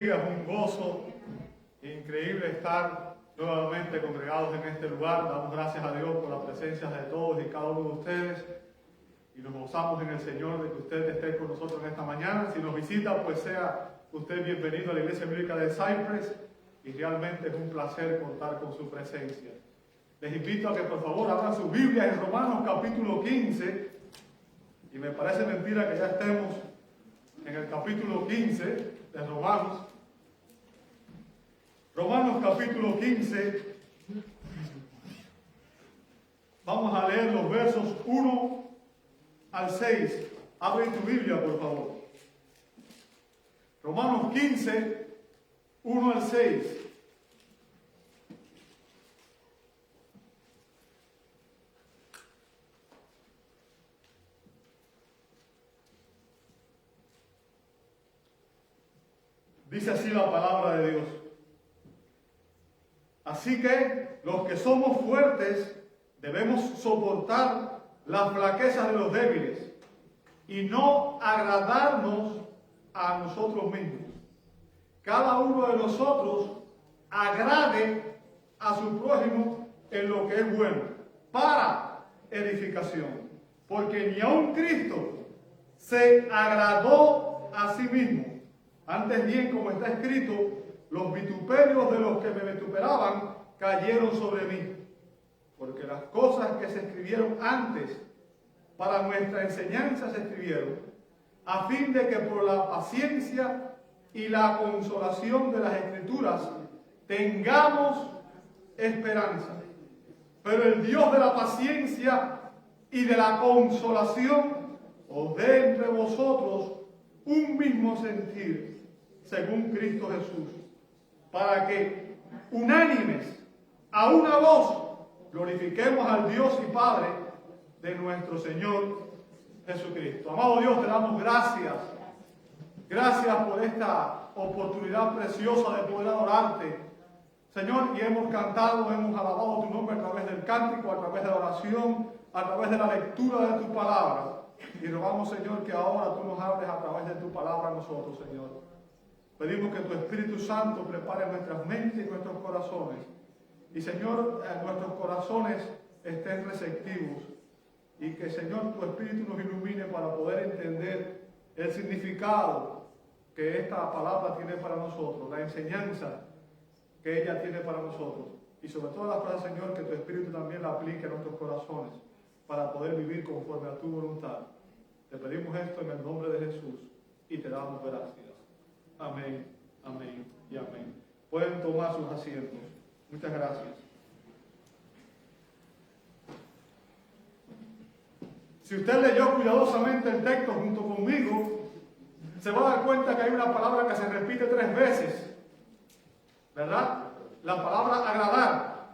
Es un gozo increíble estar nuevamente congregados en este lugar. Damos gracias a Dios por la presencia de todos y cada uno de ustedes y nos gozamos en el Señor de que usted esté con nosotros en esta mañana. Si nos visita, pues sea usted bienvenido a la Iglesia Bíblica de Cypress y realmente es un placer contar con su presencia. Les invito a que por favor abran su Biblia en Romanos capítulo 15 y me parece mentira que ya estemos en el capítulo 15 de Romanos. Romanos capítulo 15, vamos a leer los versos 1 al 6. Abre tu Biblia, por favor. Romanos 15, 1 al 6. Dice así la palabra de Dios. Así que los que somos fuertes debemos soportar las flaquezas de los débiles y no agradarnos a nosotros mismos. Cada uno de nosotros agrade a su prójimo en lo que es bueno, para edificación. Porque ni aun Cristo se agradó a sí mismo. Antes bien, como está escrito, los vituperios de los que me vituperaban cayeron sobre mí. Porque las cosas que se escribieron antes para nuestra enseñanza se escribieron, a fin de que por la paciencia y la consolación de las Escrituras tengamos esperanza. Pero el Dios de la paciencia y de la consolación os dé entre vosotros un mismo sentir, según Cristo Jesús, para que unánimes a una voz glorifiquemos al Dios y Padre de nuestro Señor Jesucristo. Amado Dios, te damos gracias. Gracias por esta oportunidad preciosa de poder adorarte. Señor, y hemos cantado, hemos alabado tu nombre a través del cántico, a través de la oración, a través de la lectura de tu palabra. Y rogamos, Señor, que ahora tú nos hables a través de tu palabra a nosotros, Señor. Pedimos que tu Espíritu Santo prepare nuestras mentes y nuestros corazones. Y, Señor, nuestros corazones estén receptivos. Y que, Señor, tu Espíritu nos ilumine para poder entender el significado que esta palabra tiene para nosotros, la enseñanza que ella tiene para nosotros. Y sobre todas las cosas, Señor, que tu Espíritu también la aplique a nuestros corazones para poder vivir conforme a tu voluntad. Te pedimos esto en el nombre de Jesús y te damos gracias. Amén, amén y amén. Pueden tomar sus asientos. Muchas gracias. Si usted leyó cuidadosamente el texto junto conmigo, se va a dar cuenta que hay una palabra que se repite 3 veces, ¿verdad? La palabra agradar.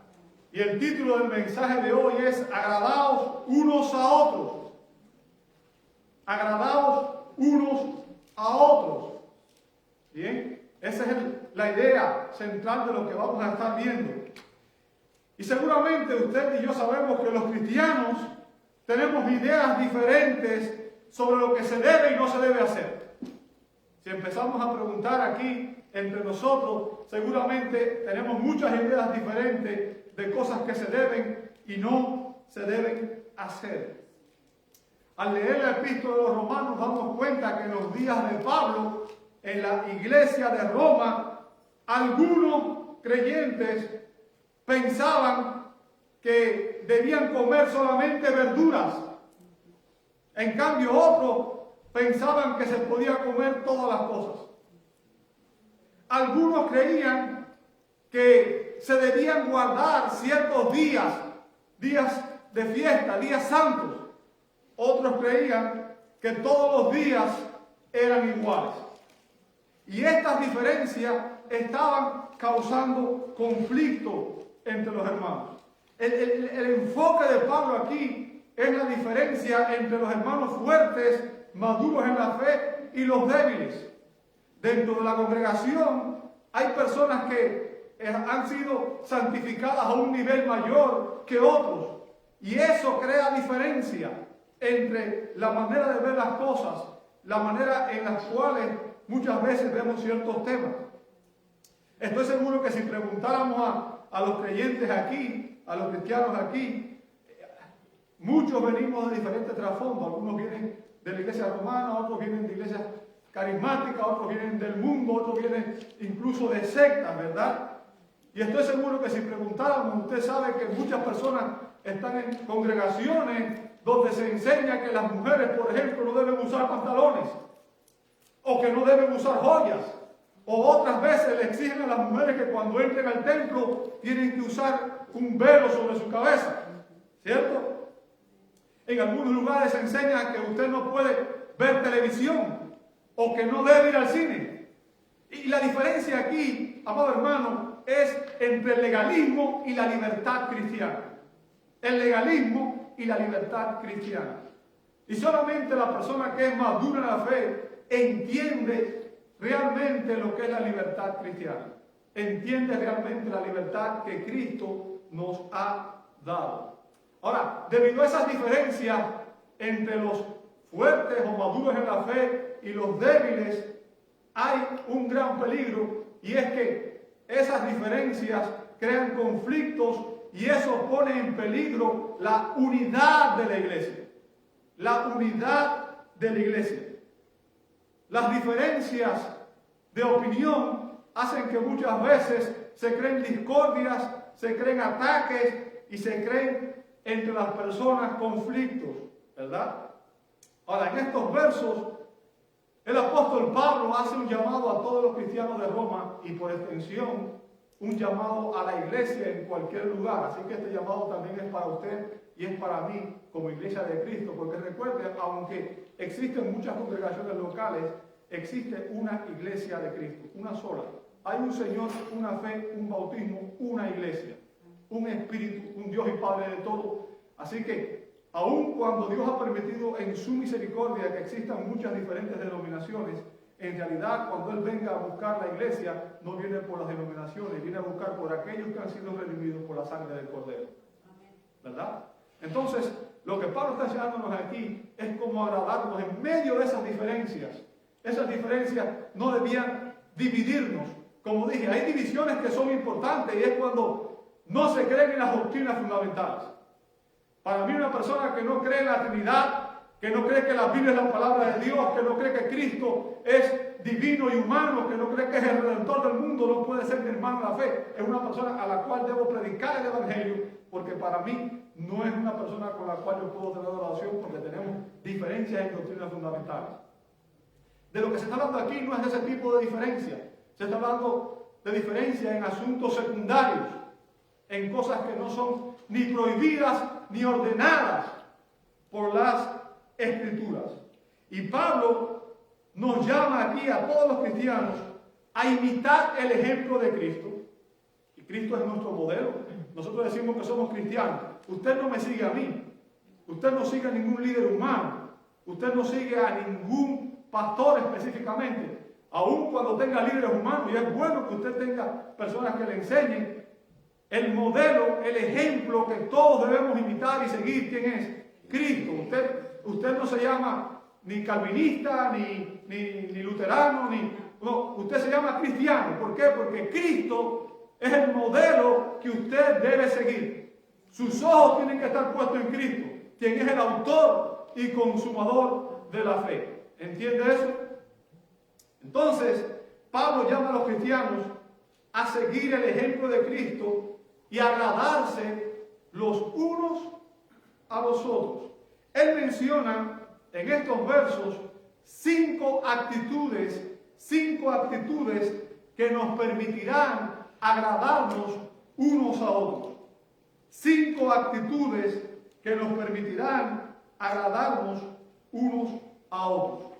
Y el título del mensaje de hoy es agradaos unos a otros. Agradaos unos a otros. Bien, esa es la idea central de lo que vamos a estar viendo. Y seguramente usted y yo sabemos que los cristianos tenemos ideas diferentes sobre lo que se debe y no se debe hacer. Si empezamos a preguntar aquí entre nosotros, seguramente tenemos muchas ideas diferentes de cosas que se deben y no se deben hacer. Al leer la epístola de los Romanos damos cuenta que en los días de Pablo, en la iglesia de Roma, algunos creyentes pensaban que debían comer solamente verduras. En cambio, otros pensaban que se podía comer todas las cosas. Algunos creían que se debían guardar ciertos días de fiesta, días santos. Otros creían que todos los días eran iguales. Y estas diferencias estaban causando conflicto entre los hermanos. El enfoque de Pablo aquí es la diferencia entre los hermanos fuertes, maduros en la fe, y los débiles. Dentro de la congregación hay personas que han sido santificadas a un nivel mayor que otros. Y eso crea diferencia entre la manera de ver las cosas, la manera en las cuales muchas veces vemos ciertos temas. Estoy seguro que si preguntáramos a los creyentes aquí, a los cristianos aquí, muchos venimos de diferentes trasfondos. Algunos vienen de la iglesia romana, otros vienen de iglesias carismáticas, otros vienen del mundo, otros vienen incluso de sectas, ¿verdad? Y estoy seguro que si preguntáramos, usted sabe que muchas personas están en congregaciones donde se enseña que las mujeres, por ejemplo, no deben usar pantalones, o que no deben usar joyas, o otras veces le exigen a las mujeres que cuando entren al templo tienen que usar un velo sobre su cabeza, ¿cierto? En algunos lugares se enseña que usted no puede ver televisión, o que no debe ir al cine. Y la diferencia aquí, amado hermano, es entre el legalismo y la libertad cristiana. El legalismo y la libertad cristiana. Y solamente la persona que es madura en la fe entiende realmente lo que es la libertad cristiana. Entiende realmente la libertad que Cristo nos ha dado. Ahora, debido a esas diferencias entre los fuertes o maduros en la fe y los débiles, hay un gran peligro, y es que esas diferencias crean conflictos y eso pone en peligro la unidad de la iglesia. La unidad de la iglesia. Las diferencias de opinión hacen que muchas veces se creen discordias, se creen ataques y se creen entre las personas conflictos, ¿verdad? Ahora, en estos versos, el apóstol Pablo hace un llamado a todos los cristianos de Roma y por extensión un llamado a la iglesia en cualquier lugar. Así que este llamado también es para usted y es para mí como iglesia de Cristo, porque recuerde, aunque existen muchas congregaciones locales, existe una iglesia de Cristo, una sola. Hay un Señor, una fe, un bautismo, una iglesia, un Espíritu, un Dios y Padre de todo. Así que, aun cuando Dios ha permitido en su misericordia que existan muchas diferentes denominaciones, en realidad cuando Él venga a buscar la iglesia, no viene por las denominaciones, viene a buscar por aquellos que han sido redimidos por la sangre del Cordero. ¿Verdad? Entonces, lo que Pablo está enseñándonos aquí es cómo agradarnos en medio de esas diferencias. Esas diferencias no debían dividirnos. Como dije, hay divisiones que son importantes y es cuando no se creen en las doctrinas fundamentales. Para mí, una persona que no cree en la Trinidad, que no cree que la Biblia es la palabra de Dios, que no cree que Cristo es divino y humano, que no cree que es el Redentor del mundo, no puede ser mi hermano en la fe. Es una persona a la cual debo predicar el Evangelio, porque para mí no es una persona con la cual yo puedo tener oración, porque tenemos diferencias en doctrinas fundamentales. De lo que se está hablando aquí no es de ese tipo de diferencia. Se está hablando de diferencia en asuntos secundarios, en cosas que no son ni prohibidas ni ordenadas por las Escrituras. Y Pablo nos llama aquí a todos los cristianos a imitar el ejemplo de Cristo. Y Cristo es nuestro modelo. Nosotros decimos que somos cristianos. Usted no me sigue a mí. Usted no sigue a ningún líder humano. Usted no sigue a ningún pastor específicamente. Aun cuando tenga líderes humanos, y es bueno que usted tenga personas que le enseñen, el modelo, el ejemplo que todos debemos imitar y seguir, ¿quién es? Cristo. Usted no se llama ni calvinista, ni luterano, no, usted se llama cristiano. ¿Por qué? Porque Cristo es el modelo que usted debe seguir. Sus ojos tienen que estar puestos en Cristo, quien es el autor y consumador de la fe. ¿Entiende eso? Entonces, Pablo llama a los cristianos a seguir el ejemplo de Cristo y agradarse los unos a los otros. Él menciona en estos versos 5 actitudes que nos permitirán agradarnos unos a otros. 5 actitudes que nos permitirán agradarnos unos a otros.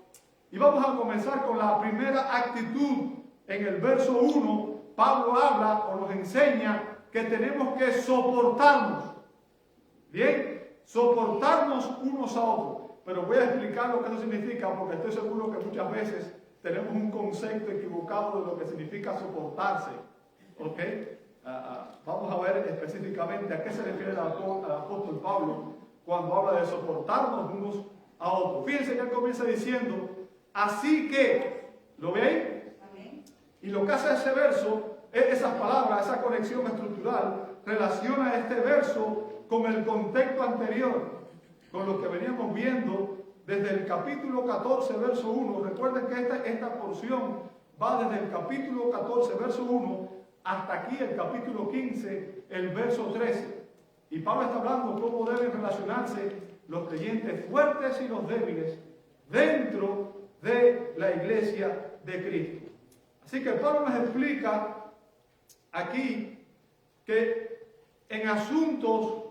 Y vamos a comenzar con la primera actitud. En el verso 1, Pablo habla o nos enseña que tenemos que soportarnos. Bien, soportarnos unos a otros. Pero voy a explicar lo que eso significa, porque estoy seguro que muchas veces tenemos un concepto equivocado de lo que significa soportarse. ¿Ok? Vamos a ver específicamente a qué se refiere el apóstol Pablo cuando habla de soportarnos unos a otros. Fíjense que él comienza diciendo, así que, ¿lo ve ahí? Y lo que hace ese verso esas palabras, esa conexión estructural, relaciona este verso con el contexto anterior, con lo que veníamos viendo desde el capítulo 14, verso 1. Recuerden que esta porción va desde el capítulo 14, verso 1, hasta aquí el capítulo 15, el verso 13. Y Pablo está hablando cómo deben relacionarse los creyentes fuertes y los débiles dentro de la iglesia de Cristo. Así que Pablo nos explica aquí que en asuntos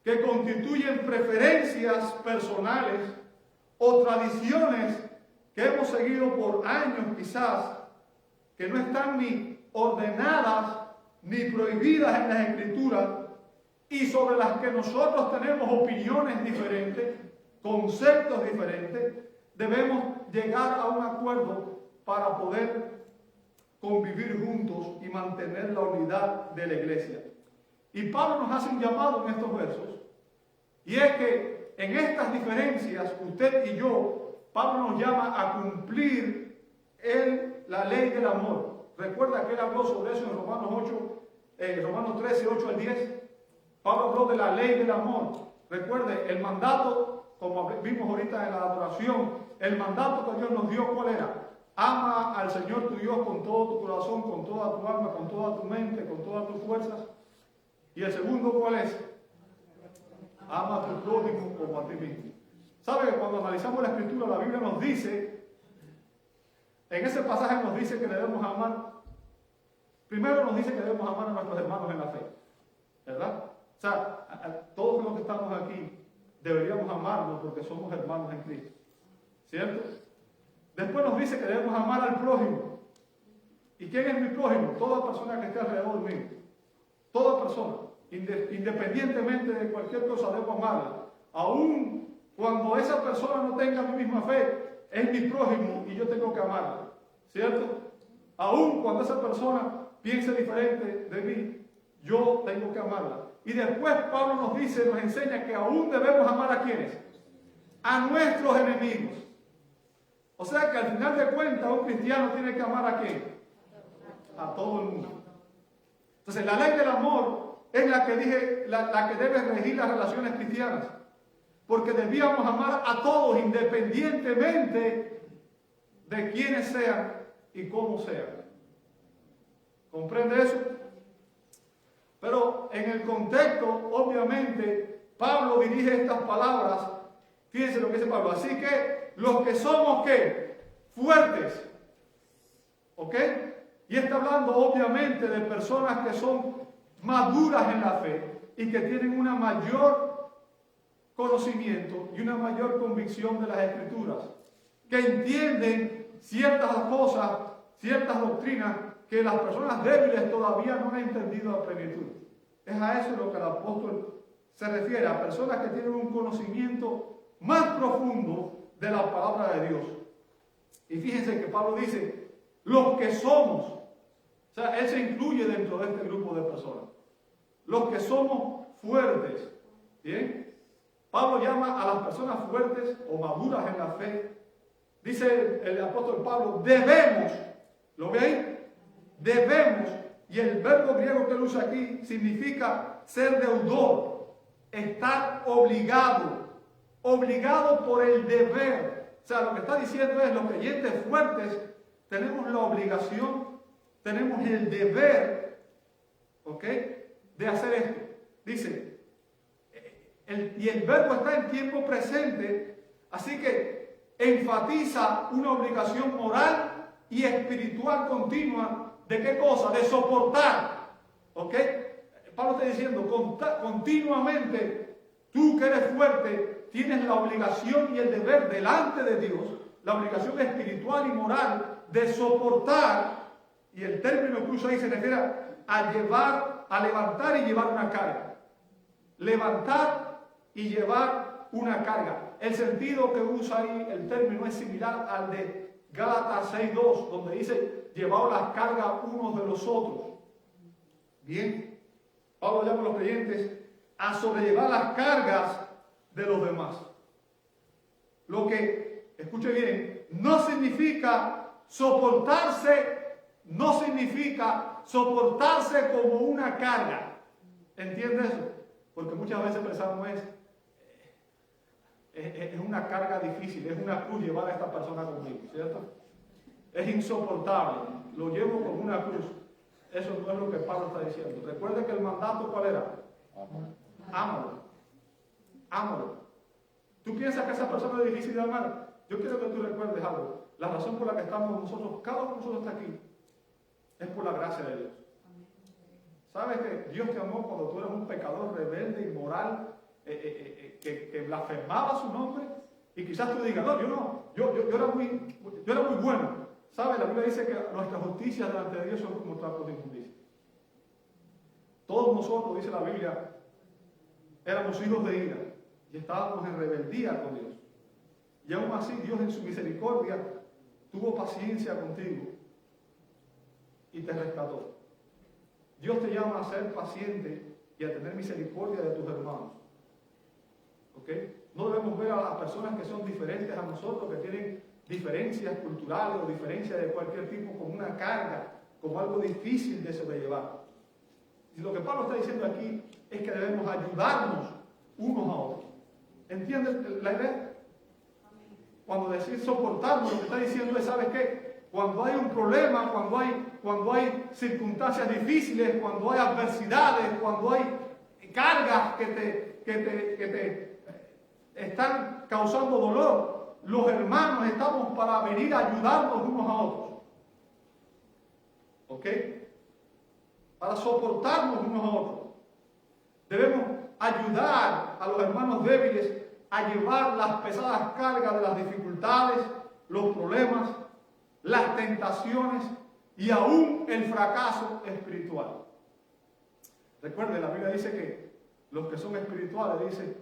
que constituyen preferencias personales o tradiciones que hemos seguido por años quizás, que no están ni ordenadas ni prohibidas en las Escrituras y sobre las que nosotros tenemos opiniones diferentes, conceptos diferentes, debemos llegar a un acuerdo para poder convivir juntos y mantener la unidad de la iglesia. Y Pablo nos hace un llamado en estos versos, y es que en estas diferencias, usted y yo, Pablo nos llama a cumplir la ley del amor. Recuerda que él habló sobre eso en Romanos 13, 8 al 10. Pablo habló de la ley del amor. Recuerde, el mandato, como vimos ahorita en la adoración, el mandato que Dios nos dio, ¿cuál era? Ama al Señor tu Dios con todo tu corazón, con toda tu alma, con toda tu mente, con todas tus fuerzas. Y el segundo, ¿cuál es? Ama a tu prójimo como a ti mismo. ¿Sabe que cuando analizamos la Escritura, la Biblia nos dice, en ese pasaje nos dice que debemos amar, primero nos dice que debemos amar a nuestros hermanos en la fe, ¿verdad? O sea, a todos los que estamos aquí deberíamos amarnos porque somos hermanos en Cristo, ¿cierto? Después nos dice que debemos amar al prójimo. ¿Y quién es mi prójimo? Toda persona que esté alrededor mío. Toda persona, independientemente de cualquier cosa, debo amarla. Aún cuando esa persona no tenga mi misma fe, es mi prójimo y yo tengo que amarla, ¿cierto? Aún cuando esa persona piense diferente de mí, yo tengo que amarla. Y después Pablo nos dice, nos enseña que aún debemos amar a ¿quiénes? A nuestros enemigos. O sea que al final de cuentas un cristiano tiene que amar ¿a quién? A todo el mundo. Entonces la ley del amor es la que dije, la que debe regir las relaciones cristianas. Porque debíamos amar a todos independientemente de quiénes sean y cómo sean. ¿Comprende eso? Pero en el contexto, obviamente, Pablo dirige estas palabras. Fíjense lo que dice Pablo. Así que los que somos, ¿qué? Fuertes. ¿Ok? Y está hablando, obviamente, de personas que son maduras en la fe y que tienen una mayor conocimiento y una mayor convicción de las Escrituras. Que entienden ciertas cosas, ciertas doctrinas que las personas débiles todavía no han entendido a plenitud. Es a eso lo que el apóstol se refiere, a personas que tienen un conocimiento más profundo de la palabra de Dios. Y fíjense que Pablo dice, los que somos, o sea, él se incluye dentro de este grupo de personas. Los que somos fuertes, ¿bien? Pablo llama a las personas fuertes o maduras en la fe. Dice el apóstol Pablo, debemos, ¿lo ve ahí? Debemos, y el verbo griego que él usa aquí significa ser deudor, estar obligado por el deber. O sea, lo que está diciendo es, los creyentes fuertes tenemos la obligación, tenemos el deber, ¿ok?, de hacer esto. Dice, y el verbo está en tiempo presente, así que enfatiza una obligación moral y espiritual continua. ¿De qué cosa? De soportar. ¿Ok? Pablo está diciendo, continuamente, tú que eres fuerte, tienes la obligación y el deber delante de Dios, la obligación espiritual y moral de soportar, y el término que usa ahí se refiere a levantar y llevar una carga. Levantar y llevar una carga. El sentido que usa ahí el término es similar al de Gálatas 6:2, donde dice, llevaos las cargas unos de los otros. Bien, Pablo llama a los creyentes a sobrellevar las cargas de los demás. Lo que, escuche bien, no significa soportarse no significa soportarse como una carga. ¿Entiendes eso? Porque muchas veces pensamos es una carga difícil, es una cruz llevar a esta persona conmigo, ¿cierto? Es insoportable, lo llevo como una cruz. Eso no es lo que Pablo está diciendo. Recuerde que el mandato, ¿cuál era? Ámalo. Ámalo. ¿Tú piensas que esa persona es difícil de amar? Yo quiero que tú recuerdes algo. La razón por la que estamos nosotros, cada uno de nosotros está aquí, es por la gracia de Dios. ¿Sabes que Dios te amó cuando tú eras un pecador rebelde, inmoral, que blasfemaba su nombre? Y quizás tú digas, no, yo era muy bueno. ¿Sabes? La Biblia dice que nuestras justicias delante de Dios son como trapos de inmundicia. Todos nosotros, dice la Biblia, éramos hijos de ira y estábamos en rebeldía con Dios. Y aún así Dios en su misericordia tuvo paciencia contigo y te rescató. Dios te llama a ser paciente y a tener misericordia de tus hermanos. ¿Ok? No debemos ver a las personas que son diferentes a nosotros, que tienen diferencias culturales o diferencias de cualquier tipo como una carga, como algo difícil de sobrellevar. Y lo que Pablo está diciendo aquí es que debemos ayudarnos unos a otros. ¿Entiendes la idea? Cuando decir soportarnos, lo que está diciendo es, ¿sabes qué? Cuando hay un problema, cuando hay circunstancias difíciles, cuando hay adversidades, cuando hay cargas que te están causando dolor, los hermanos estamos para venir a ayudarnos unos a otros. ¿Ok? Para soportarnos unos a otros. Debemos ayudar a los hermanos débiles a llevar las pesadas cargas de las dificultades, los problemas, las tentaciones y aún el fracaso espiritual. Recuerde, la Biblia dice que los que son espirituales, dice,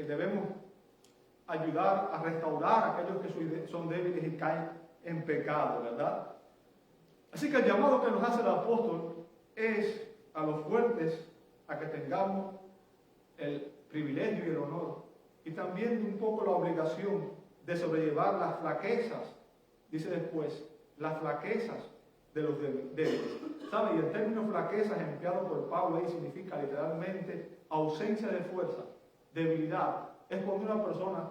debemos ayudar a restaurar a aquellos que son débiles y caen en pecado, ¿verdad? Así que el llamado que nos hace el apóstol es a los fuertes a que tengamos el privilegio y el honor y también un poco la obligación de sobrellevar las flaquezas, dice después, las flaquezas de los débiles. ¿Sabe? Y el término flaquezas empleado por Pablo ahí significa literalmente ausencia de fuerza, debilidad. Es cuando una persona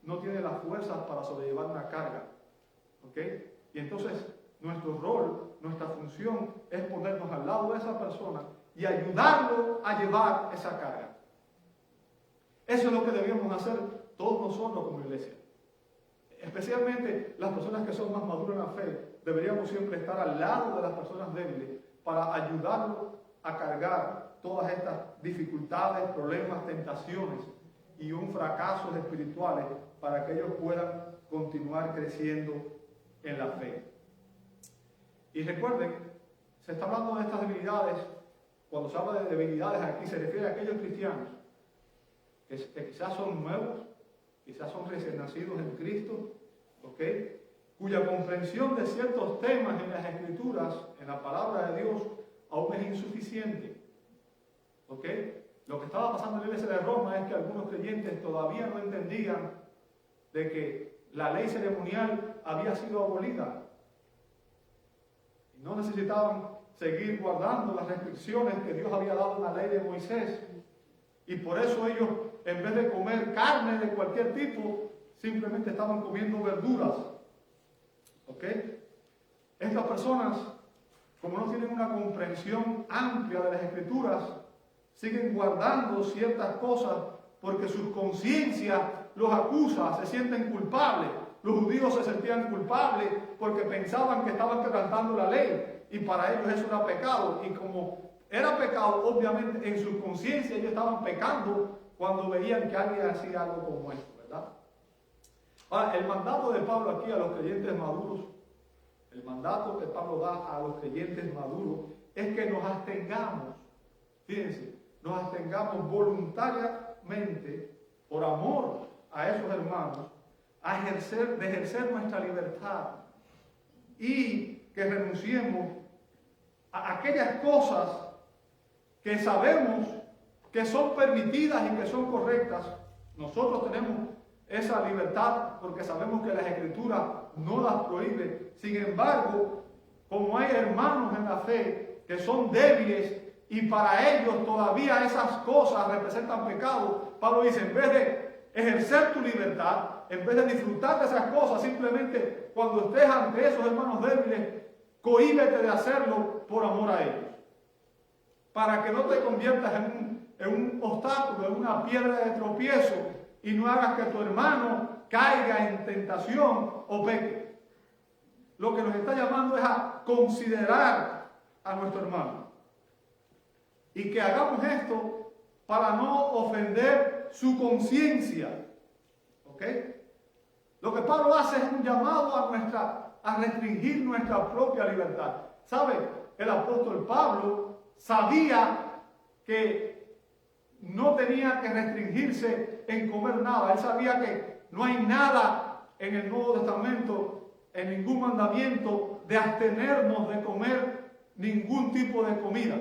no tiene las fuerzas para sobrellevar una carga. ¿Ok? Y entonces nuestro rol, nuestra función es ponernos al lado de esa persona y ayudarlo a llevar esa carga. Eso es lo que debemos hacer todos nosotros como iglesia. Especialmente las personas que son más maduras en la fe, deberíamos siempre estar al lado de las personas débiles para ayudarlos a cargar todas estas dificultades, problemas, tentaciones y un fracasos espirituales para que ellos puedan continuar creciendo en la fe. Y recuerden, se está hablando de estas debilidades. Cuando se habla de debilidades aquí se refiere a aquellos cristianos que quizás son nuevos, quizás son recién nacidos en Cristo, ¿ok? Cuya comprensión de ciertos temas en las Escrituras, en la palabra de Dios, aún es insuficiente, ¿ok? Lo que estaba pasando en la iglesia de Roma es que algunos creyentes todavía no entendían de que la ley ceremonial había sido abolida y no necesitaban seguir guardando las restricciones que Dios había dado en la ley de Moisés. Y por eso ellos, en vez de comer carne de cualquier tipo, simplemente estaban comiendo verduras. ¿Ok? Estas personas, como no tienen una comprensión amplia de las Escrituras, siguen guardando ciertas cosas porque su conciencia los acusa, se sienten culpables. Los judíos se sentían culpables porque pensaban que estaban quebrantando la ley y para ellos eso era pecado. Y como era pecado, obviamente en su conciencia ellos estaban pecando cuando veían que alguien hacía algo como esto, ¿verdad? Ahora, el mandato de Pablo aquí a los creyentes maduros, el mandato que Pablo da a los creyentes maduros es que nos abstengamos, fíjense, nos abstengamos voluntariamente por amor a esos hermanos de ejercer nuestra libertad y que renunciemos a aquellas cosas que sabemos que son permitidas y que son correctas. Nosotros tenemos esa libertad porque sabemos que las Escrituras no las prohíbe. Sin embargo, como hay hermanos en la fe que son débiles y para ellos todavía esas cosas representan pecado, Pablo dice, en vez de ejercer tu libertad, en vez de disfrutar de esas cosas, simplemente cuando estés ante esos hermanos débiles, cohíbete de hacerlo por amor a ellos. Para que no te conviertas en un obstáculo, en una piedra de tropiezo y no hagas que tu hermano caiga en tentación o peque. Lo que nos está llamando es a considerar a nuestro hermano. Y que hagamos esto para no ofender su conciencia. ¿Ok? Lo que Pablo hace es un llamado a restringir nuestra propia libertad. ¿Sabe? El apóstol Pablo sabía que no tenía que restringirse en comer nada. Él sabía que no hay nada en el Nuevo Testamento, en ningún mandamiento, de abstenernos de comer ningún tipo de comida.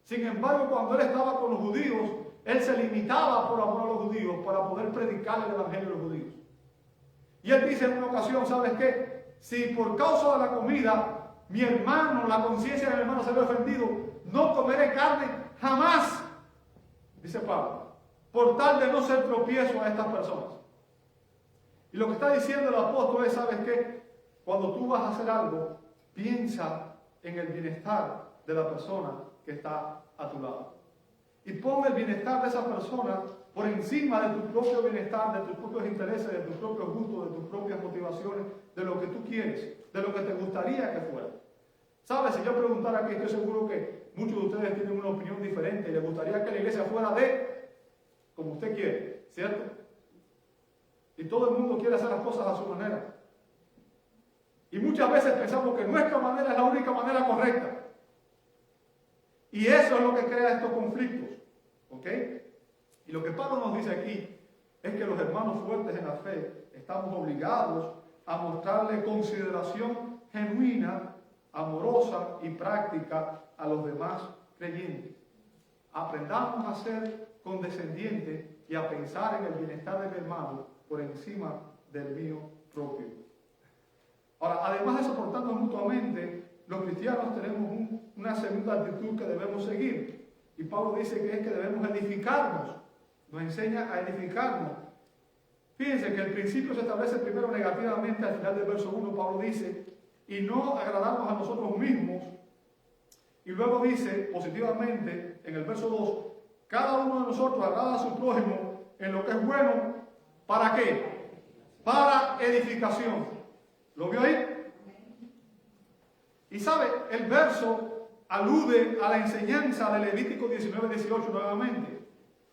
Sin embargo, cuando él estaba con los judíos, él se limitaba por amor a los judíos para poder predicar el evangelio a los judíos. Y él dice en una ocasión, ¿sabes qué? Si por causa de la comida, mi hermano, la conciencia de mi hermano se ve ofendido, no comeré carne jamás, dice Pablo, por tal de no ser tropiezo a estas personas. Y lo que está diciendo el apóstol es, ¿sabes qué? Cuando tú vas a hacer algo, piensa en el bienestar de la persona que está a tu lado. Y pon el bienestar de esa persona por encima de tu propio bienestar, de tus propios intereses, de tus propios gustos, de tus propias motivaciones, de lo que tú quieres, de lo que te gustaría que fuera. ¿Sabes? Si yo preguntara aquí, estoy seguro que muchos de ustedes tienen una opinión diferente y les gustaría que la iglesia fuera de como usted quiere, ¿cierto? Y todo el mundo quiere hacer las cosas a su manera. Y muchas veces pensamos que nuestra manera es la única manera correcta. Y eso es lo que crea estos conflictos. ¿Ok? Y lo que Pablo nos dice aquí es que los hermanos fuertes en la fe estamos obligados a mostrarle consideración genuina, amorosa y práctica a los demás creyentes. Aprendamos a ser condescendientes y a pensar en el bienestar de mi hermano por encima del mío propio. Ahora, además de soportarnos mutuamente, los cristianos tenemos una segunda actitud que debemos seguir. Y Pablo dice que es que debemos edificarnos. Nos enseña a edificarnos. Fíjense que el principio se establece primero negativamente al final del verso 1. Pablo dice, y no agradarnos a nosotros mismos. Y luego dice positivamente en el verso 2, cada uno de nosotros agrada a su prójimo en lo que es bueno. ¿Para qué? Para edificación. ¿Lo vio ahí? Y sabe, el verso alude a la enseñanza de Levítico 19:18 nuevamente.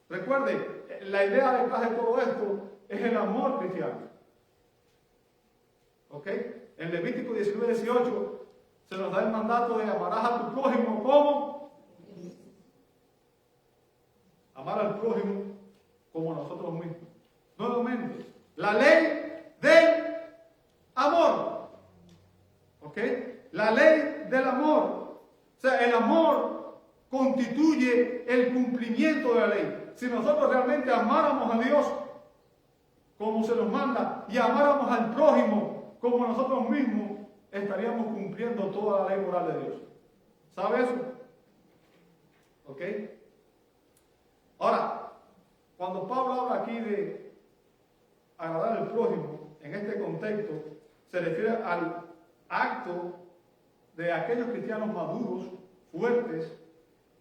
Recuerde, la idea detrás de todo esto es el amor cristiano. ¿Ok? En Levítico 19:18 se nos da el mandato de amarás a tu prójimo como amar al prójimo como a nosotros mismos. Nuevamente, la ley del amor. ¿Ok? La ley del amor. O sea, el amor constituye el cumplimiento de la ley. Si nosotros realmente amáramos a Dios como se nos manda y amáramos al prójimo como nosotros mismos, estaríamos cumpliendo toda la ley moral de Dios. ¿Sabe eso? ¿Ok? Ahora, cuando Pablo habla aquí de agradar al prójimo, en este contexto, se refiere al acto de aquellos cristianos maduros, fuertes,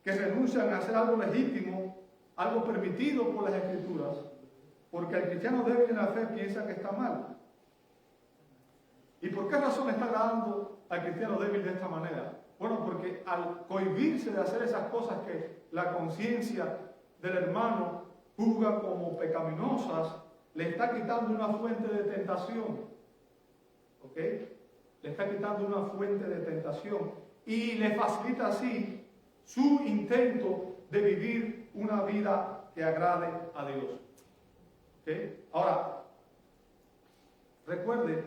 que renuncian a hacer algo legítimo, algo permitido por las Escrituras, porque el cristiano débil en la fe piensa que está mal. ¿Y por qué razón está agradando al cristiano débil de esta manera? Bueno, porque al cohibirse de hacer esas cosas que la conciencia del hermano juzga como pecaminosas, le está quitando una fuente de tentación. ¿Ok? Le está quitando una fuente de tentación y le facilita así su intento de vivir una vida que agrade a Dios. ¿Okay? Ahora, recuerde,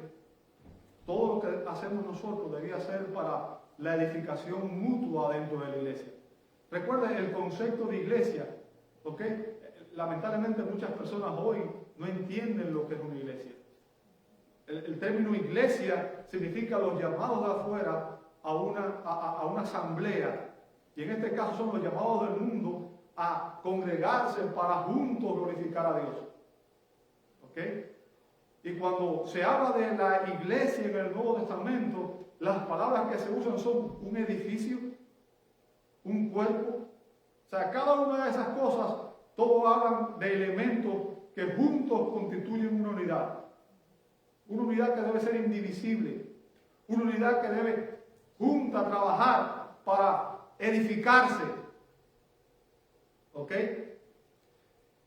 todo lo que hacemos nosotros debía ser para la edificación mutua dentro de la iglesia. Recuerde el concepto de iglesia. ¿Okay? Lamentablemente muchas personas hoy no entienden lo que es una iglesia. El término iglesia significa los llamados de afuera a una asamblea. Y en este caso son los llamados del mundo a congregarse para juntos glorificar a Dios. ¿Ok? Y cuando se habla de la iglesia en el Nuevo Testamento, las palabras que se usan son un edificio, un cuerpo. O sea, cada una de esas cosas, todos hablan de elementos que juntos constituyen una unidad. Una unidad que debe ser indivisible. Una unidad que debe junta trabajar para edificarse. ¿Ok?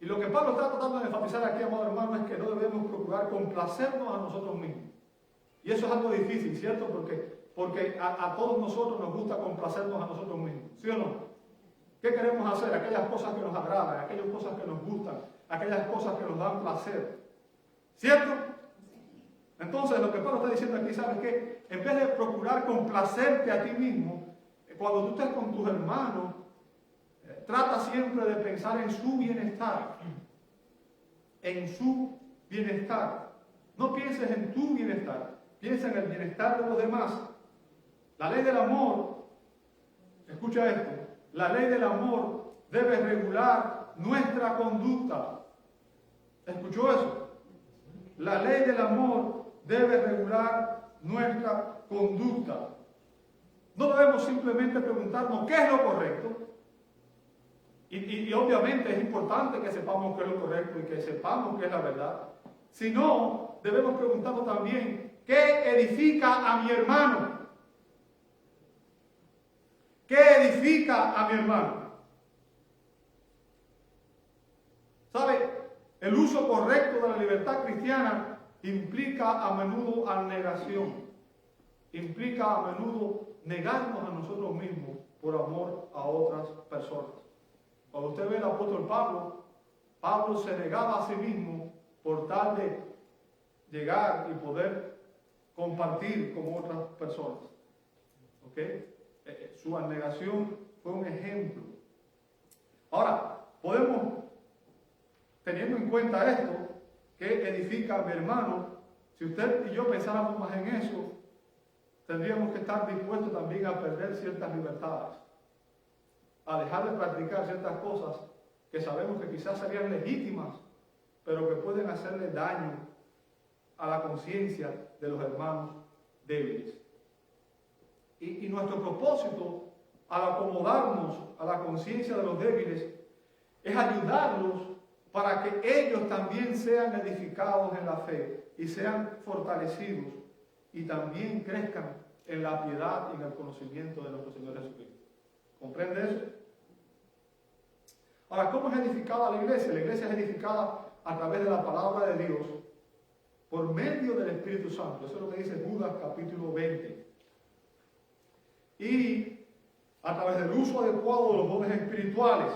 Y lo que Pablo está tratando de enfatizar aquí, amado hermano, es que no debemos procurar complacernos a nosotros mismos. Y eso es algo difícil, ¿cierto? Porque a todos nosotros nos gusta complacernos a nosotros mismos. ¿Sí o no? ¿Qué queremos hacer? Aquellas cosas que nos agradan, aquellas cosas que nos gustan, aquellas cosas que nos dan placer. ¿Cierto? Entonces, lo que Pablo está diciendo aquí, ¿sabes qué? En vez de procurar complacerte a ti mismo, cuando tú estés con tus hermanos, trata siempre de pensar en su bienestar. En su bienestar. No pienses en tu bienestar, piensa en el bienestar de los demás. La ley del amor, escucha esto, la ley del amor debe regular nuestra conducta. ¿Escuchó eso? La ley del amor debe regular nuestra conducta. No debemos simplemente preguntarnos qué es lo correcto. Y obviamente es importante que sepamos qué es lo correcto y que sepamos qué es la verdad. Sino, debemos preguntarnos también, ¿qué edifica a mi hermano? ¿Qué edifica a mi hermano? ¿Sabe? El uso correcto de la libertad cristiana implica a menudo abnegación. Implica a menudo negarnos a nosotros mismos por amor a otras personas. Cuando usted ve al apóstol Pablo, Pablo se negaba a sí mismo por tal de llegar y poder compartir con otras personas. ¿Ok? Su abnegación fue un ejemplo. Ahora, podemos, teniendo en cuenta esto, que edifica a mi hermano, si usted y yo pensáramos más en eso, tendríamos que estar dispuestos también a perder ciertas libertades, a dejar de practicar ciertas cosas que sabemos que quizás serían legítimas, pero que pueden hacerle daño a la conciencia de los hermanos débiles. Y nuestro propósito al acomodarnos a la conciencia de los débiles es ayudarlos para que ellos también sean edificados en la fe y sean fortalecidos y también crezcan en la piedad y en el conocimiento de nuestro Señor Jesucristo. ¿Comprende eso? Ahora, ¿cómo es edificada la iglesia? La iglesia es edificada a través de la palabra de Dios por medio del Espíritu Santo. Eso es lo que dice Judas capítulo 20. Y a través del uso adecuado de los dones espirituales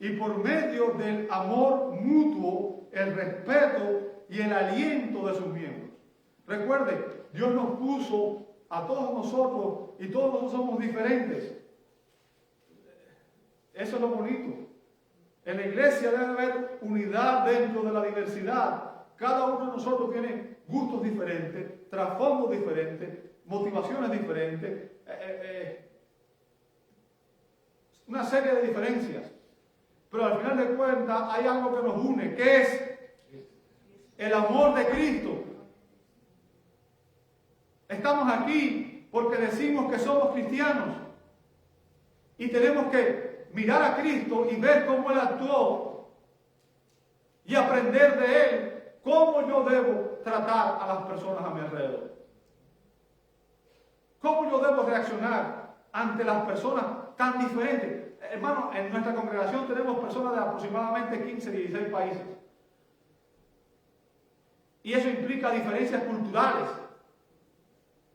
y por medio del amor mutuo, el respeto y el aliento de sus miembros. Recuerde, Dios nos puso a todos nosotros y todos nosotros somos diferentes. Eso es lo bonito. En la iglesia debe haber unidad dentro de la diversidad. Cada uno de nosotros tiene gustos diferentes, trasfondos diferentes, motivaciones diferentes, una serie de diferencias. Pero al final de cuentas hay algo que nos une, que es el amor de Cristo. Estamos aquí porque decimos que somos cristianos y tenemos que mirar a Cristo y ver cómo Él actuó y aprender de Él cómo yo debo tratar a las personas a mi alrededor. ¿Cómo yo debo reaccionar ante las personas tan diferentes? Hermano, en nuestra congregación tenemos personas de aproximadamente 15, 16 países. Y eso implica diferencias culturales.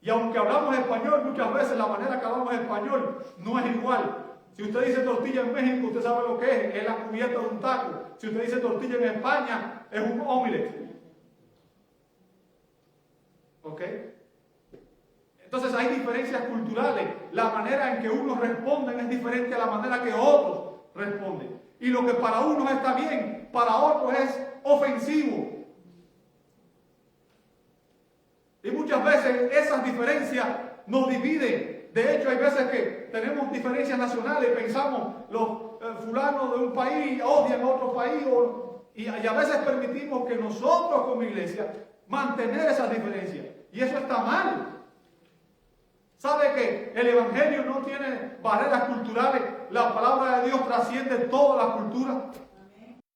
Y aunque hablamos español, muchas veces la manera que hablamos español no es igual. Si usted dice tortilla en México, usted sabe lo que es la cubierta de un taco. Si usted dice tortilla en España, es un omelette. ¿Ok? Entonces hay diferencias culturales. La manera en que unos responden es diferente a la manera que otros responden. Y lo que para unos está bien, para otros es ofensivo. muchas veces esas diferencias nos dividen. De hecho, hay veces que tenemos diferencias nacionales y pensamos los fulanos de un país odian a otro país y a veces permitimos que nosotros como iglesia mantener esas diferencias. Y eso está mal. ¿Sabe que el Evangelio no tiene barreras culturales? La palabra de Dios trasciende todas las culturas.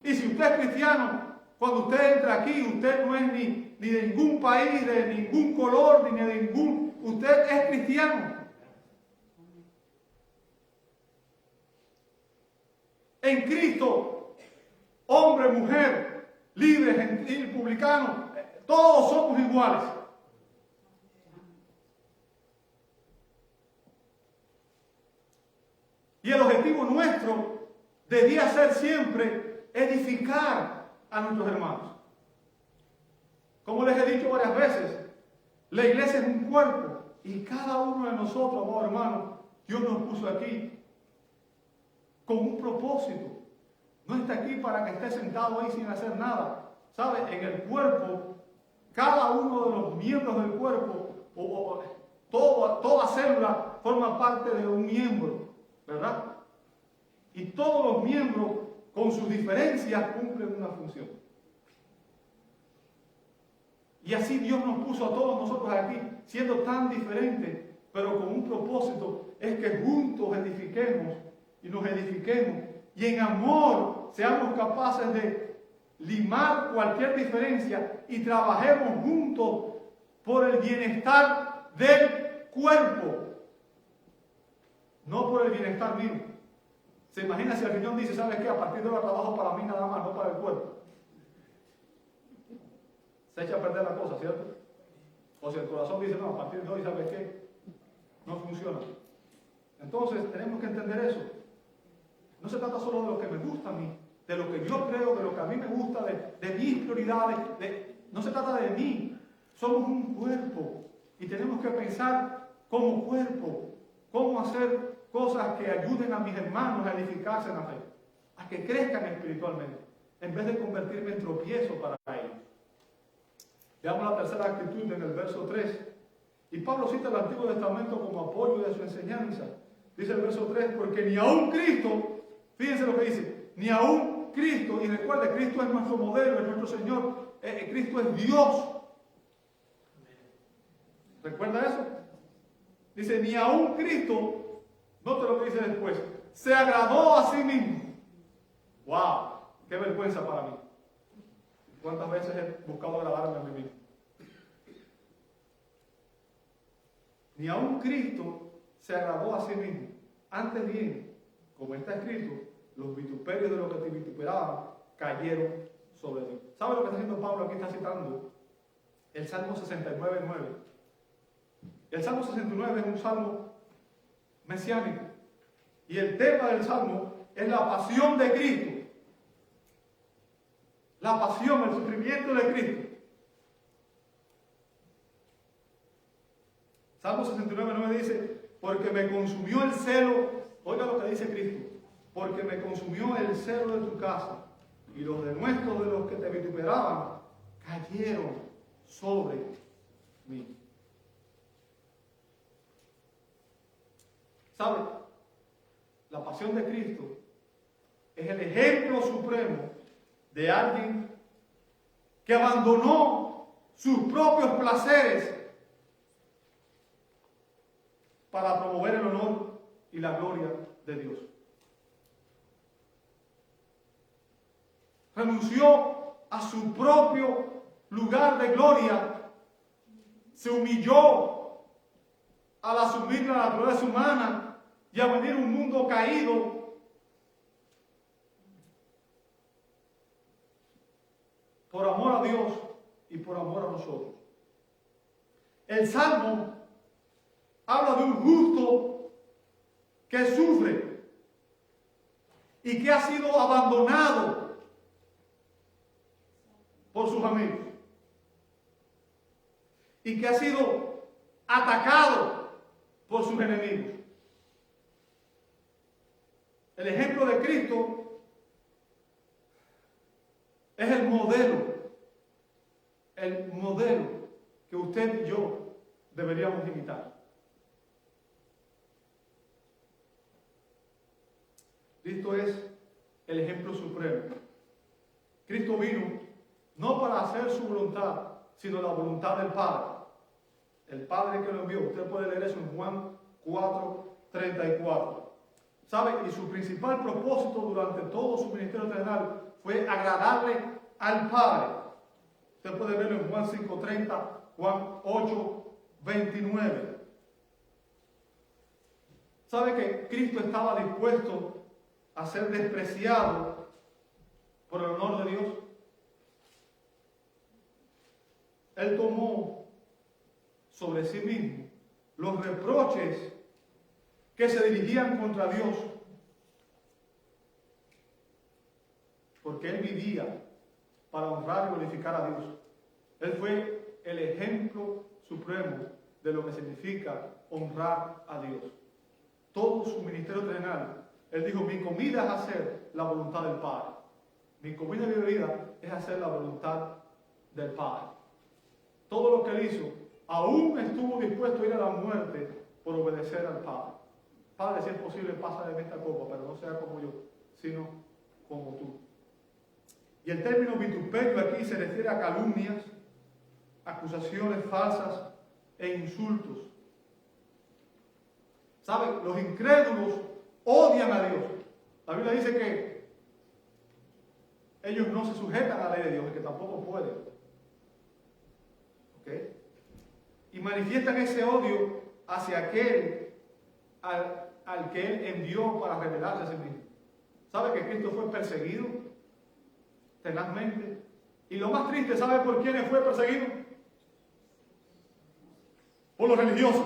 Y si usted es cristiano, cuando usted entra aquí, usted no es ni de ningún país, de ningún color, ni de ningún... Usted es cristiano. En Cristo, hombre, mujer, libre, gentil, publicano, todos somos iguales. Y el objetivo nuestro debía ser siempre edificar a nuestros hermanos. Como les he dicho varias veces, la iglesia es un cuerpo y cada uno de nosotros, amados hermanos, Dios nos puso aquí con un propósito. No está aquí para que esté sentado ahí sin hacer nada. ¿Sabe? En el cuerpo, cada uno de los miembros del cuerpo, toda célula forma parte de un miembro, ¿verdad? Y todos los miembros, con sus diferencias, cumplen una función. Y así Dios nos puso a todos nosotros aquí, siendo tan diferentes, pero con un propósito, es que juntos edifiquemos y nos edifiquemos. Y en amor seamos capaces de limar cualquier diferencia y trabajemos juntos por el bienestar del cuerpo, no por el bienestar mío. ¿Se imagina si el riñón dice, ¿sabes qué? A partir de ahora trabajo para mí nada más, no para el cuerpo? Se echa a perder la cosa, ¿cierto? O si el corazón dice, no, a partir de hoy, ¿sabes qué? No funciona. Entonces, tenemos que entender eso. No se trata solo de lo que me gusta a mí, de lo que yo creo, de lo que a mí me gusta, de mis prioridades. No se trata de mí. Somos un cuerpo y tenemos que pensar como cuerpo, cómo hacer cosas que ayuden a mis hermanos a edificarse en la fe, a que crezcan espiritualmente, en vez de convertirme en tropiezo para ellos. Veamos la tercera actitud en el verso 3. Y Pablo cita el Antiguo Testamento como apoyo de su enseñanza. Dice el verso 3, porque ni aun Cristo, fíjense lo que dice, ni aun Cristo, y recuerde, Cristo es nuestro modelo, es nuestro Señor, Cristo es Dios. ¿Recuerda eso? Dice, ni aun Cristo, note lo que dice después, se agradó a sí mismo. ¡Wow! ¡Qué vergüenza para mí! ¿Cuántas veces he buscado agradarme a mí mismo? Ni aun Cristo se agradó a sí mismo. Antes bien, como está escrito, los vituperios de los que te vituperaban cayeron sobre ti. ¿Sabe lo que está haciendo Pablo? Aquí está citando el Salmo 69:9. El Salmo 69 es un salmo mesiánico. Y el tema del salmo es la pasión de Cristo. La pasión, el sufrimiento de Cristo. Salmo 69:9 dice, porque me consumió el celo, oiga lo que dice Cristo, porque me consumió el celo de tu casa, y los denuestos de los que te vituperaban cayeron sobre mí. ¿Sabe? La pasión de Cristo es el ejemplo supremo de alguien que abandonó sus propios placeres para promover el honor y la gloria de Dios. Renunció a su propio lugar de gloria, se humilló al asumir la naturaleza humana y a venir un mundo caído por amor a Dios y por amor a nosotros. El Salmo habla de un justo que sufre y que ha sido abandonado por sus amigos y que ha sido atacado por sus enemigos. El ejemplo de Cristo es el modelo que usted y yo deberíamos imitar. Cristo es el ejemplo supremo. Cristo vino no para hacer su voluntad, sino la voluntad del Padre. El Padre que lo envió. Usted puede leer eso en Juan 4:34. ¿Sabe? Y su principal propósito durante todo su ministerio terrenal fue agradarle al Padre. Usted puede verlo en Juan 5:30, Juan 8:29. ¿Sabe que Cristo estaba dispuesto a ser despreciado por el honor de Dios? Él tomó sobre sí mismo los reproches que se dirigían contra Dios, porque Él vivía para honrar y glorificar a Dios. Él fue el ejemplo supremo de lo que significa honrar a Dios. Todo su ministerio terrenal, Él dijo: mi comida es hacer la voluntad del Padre. Mi comida y mi bebida es hacer la voluntad del Padre. Todo lo que Él hizo, aún estuvo dispuesto a ir a la muerte por obedecer al Padre. Padre, si es posible, pasa de mí esta copa, pero no sea como yo, sino como tú. Y el término vituperio aquí se refiere a calumnias, acusaciones falsas e insultos. ¿Saben? Los incrédulos odian a Dios. La Biblia dice que ellos no se sujetan a la ley de Dios y que tampoco pueden. ¿Ok? Y manifiestan ese odio hacia aquel al que Él envió para revelarse a sí mismo. ¿Sabe que Cristo fue perseguido tenazmente? Y lo más triste, ¿sabe por quiénes fue perseguido? Por los religiosos,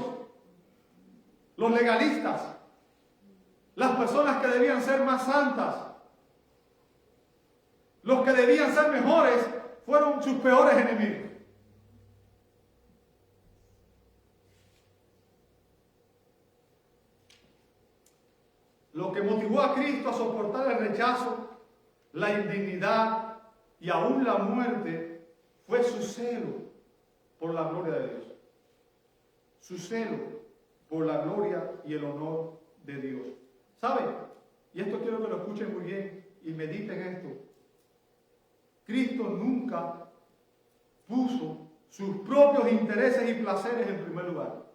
los legalistas, las personas que debían ser más santas, los que debían ser mejores, fueron sus peores enemigos. Lo que motivó a Cristo a soportar el rechazo, la indignidad y aún la muerte fue su celo por la gloria de Dios. Su celo por la gloria y el honor de Dios. ¿Saben? Y esto quiero que lo escuchen muy bien y mediten esto. Cristo nunca puso sus propios intereses y placeres en primer lugar.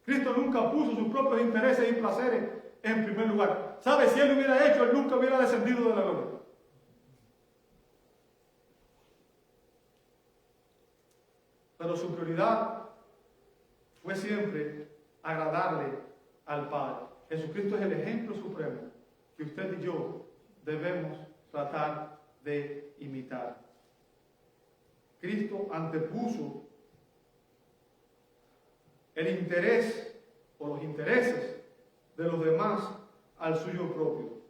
Cristo nunca puso sus propios intereses y placeres en primer lugar. ¿Sabe? Si Él lo hubiera hecho, Él nunca hubiera descendido de la gloria. Pero su prioridad fue siempre agradarle al Padre. Jesucristo es el ejemplo supremo que usted y yo debemos tratar de imitar. Cristo antepuso el interés o los intereses de los demás al suyo propio.